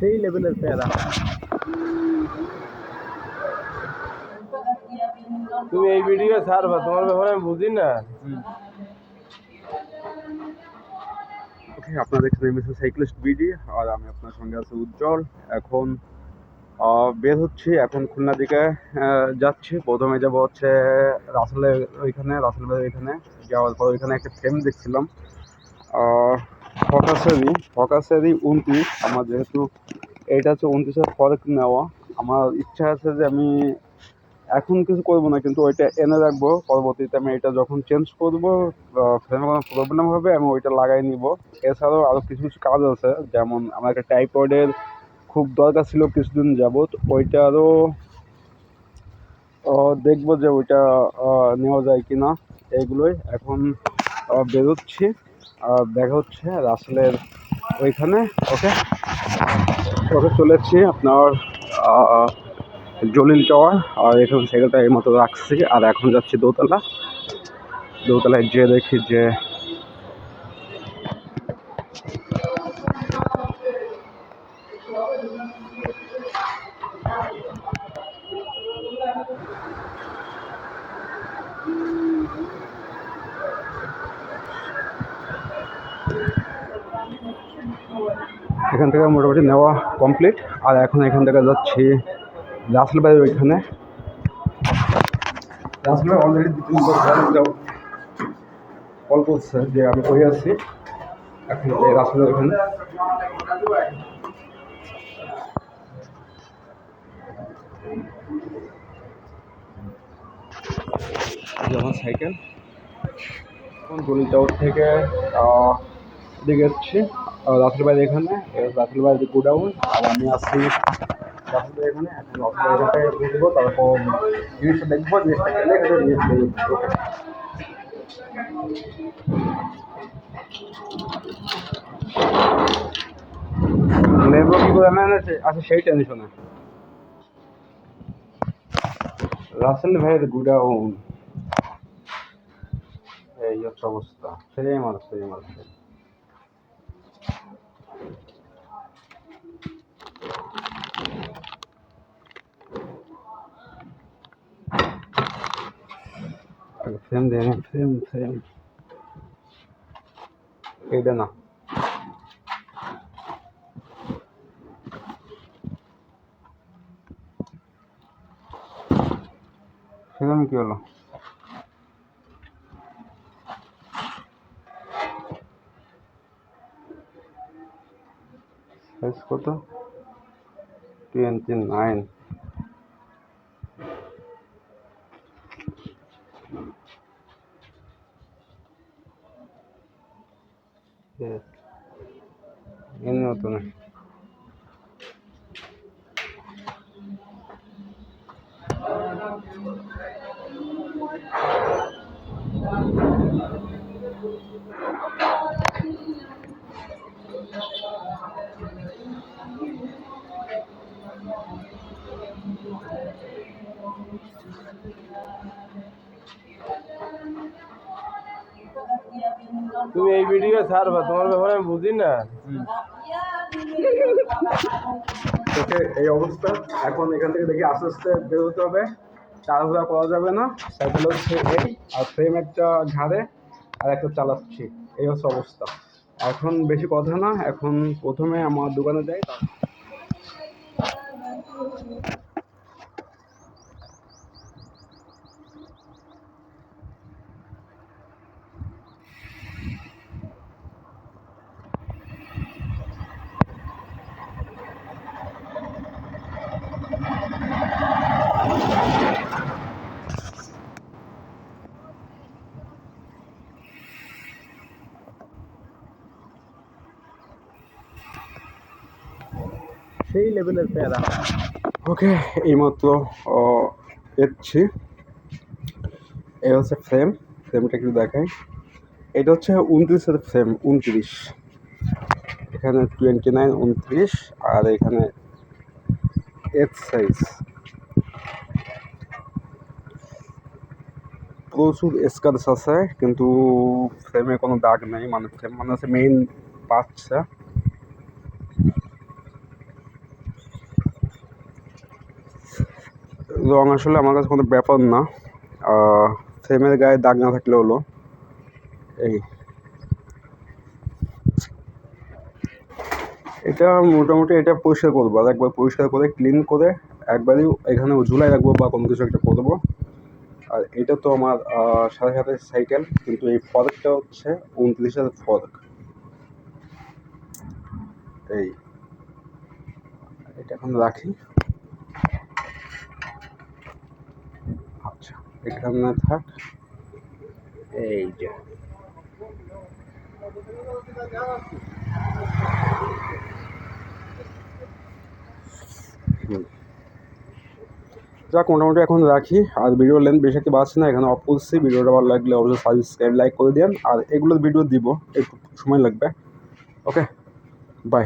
সেই লেভেলের প্যারা। তুমি এই ভিডিও ছাড়বা, তোমার ব্যাপারে আমি বুঝি না। ওকে, আপনারা দেখছেন এমএসএ সাইক্লিস্ট বিডি, আর আমি আপনার সঙ্গে আছি উজ্জ্বল। এখন বের হচ্ছি, এখন খুলনা দিকে যাচ্ছি। প্রথমে যাব হচ্ছে রাসেলের ওইখানে, রাসেল ভাইয়ের ওইখানে যাওয়ার পর ওইখানে একটা ফ্রেম দেখছিলাম, ফকাসেরই 29। আমার যেহেতু এইটা হচ্ছে 29-এর ফরেক নেওয়া, আমার ইচ্ছা আছে যে আমি এখন কিছু করবো না, কিন্তু ওইটা এনে রাখবো। পরবর্তীতে আমি এটা যখন চেঞ্জ করবো, ফ্রেমে কোনো প্রবলেম হবে, আমি ওইটা লাগাই নিব। এছাড়াও আরও কিছু কিছু কাজ আছে, যেমন আমার একটা টাইপয়েডের খুব দরকার ছিল কিছুদিন যাবত, ওইটারও দেখবো যে ওইটা নেওয়া যায় কি না। এইগুলোই এখন বেরোচ্ছি, দেখা হচ্ছে রাসেলের ওইখানে। ওকে ওকে, চলে এসেছি আপনার জলিল টাওয়ার, আর এখন সাইকেলটা এই মতো রাখছি, আর এখন যাচ্ছি দোতলায় যেয়ে দেখি যে এখান থেকে মোটামুটি নেওয়া কমপ্লিট। আর এখন এখান থেকে যাচ্ছি রাসেল ভাইয়ের ওইখানে। রাসেল ভাই অলরেডি 2-3 কল করছে যে আমি কই আছি। এখন এই রাসেলের ওইখানে আমার সাইকেল। এখন গলি টাওয়ার থেকে দিকে যাচ্ছি রাসেল ভাইয়ের এখানে, রাসেল ভাইয়ের গোডাউন, আর আমি আসছি রাসেল ভাইয়ের এখানে। এখন রাসেল ভাইয়ের এখানে বুঝবো, তারপর জিনিসটা দেখবো, জিনিসটা খেলে জিনিসটা দেখবো। নেবো কি করে ম্যানেজে আচ্ছা সেই টেনশনে। রাসেল ভাইয়ের গোডাউন, এই হচ্ছে অবস্থা। সেম আছে। ফ্রেম দেন, ফ্রেম এইটা না, ফ্রেম কি হলো? সাইজ কত? 29। এর মতো না। তুমি এই ভিডিও ছাড়বা, তোমার ব্যাপারে আমি বুঝি না। ওকে, এই অবস্থা। এখন এখান থেকে দেখি আস্তে আস্তে বেরোতে হবে, তাড়াহুড়া করা যাবে না। সাইকেল হচ্ছে এই, আর ফ্রেম একটা ঘাড়ে আর একটা চালাচ্ছি, এই হচ্ছে অবস্থা। এখন বেশি কথা না, এখন প্রথমে আমার দোকানে যাই। সেই লেভেলের প্যারা। ওকে, এইমাত্র এসছি। এই হচ্ছে ফ্রেমটা একটু দেখাই। এটা হচ্ছে 29-এর ফ্রেম, 29। এখানে 29, 29, আর এখানে এক্স সাইজ। প্রচুর স্ক্র্যাচ আছে, কিন্তু ফ্রেমে কোনো দাগ নেই, মানে ফ্রেম মানে হচ্ছে মেইন পার্টসটা। রং আসলে আমার কাছে কোনো ব্যাপার না, ফ্রেমের গায়ে দাগ না থাকলে হলো। এই এটা মোটামুটি এটা পরিষ্কার করবো, আর একবার পরিষ্কার করে ক্লিন করে একবারই এখানে ঝুলাই রাখবো বা কোনো কিছু একটা করবো। আর এটা তো আমার 7.5 সাইকেল, কিন্তু এই ফর্কটা হচ্ছে 29-এর ফর্ক। এই এটা এখন রাখি। আচ্ছা, এখানে থাক। এই যে যাক, মোটামুটি এখন রাখি। আর ভিডিও লেন্থ বেশি একটা বাড়ছে না, এখানে অফ করছি। ভিডিওটা ভালো লাগলে অবশ্যই সাবস্ক্রাইব লাইক করে দিন। আর এগুলোর ভিডিও দিব, একটু সময় লাগবে। ওকে, বাই।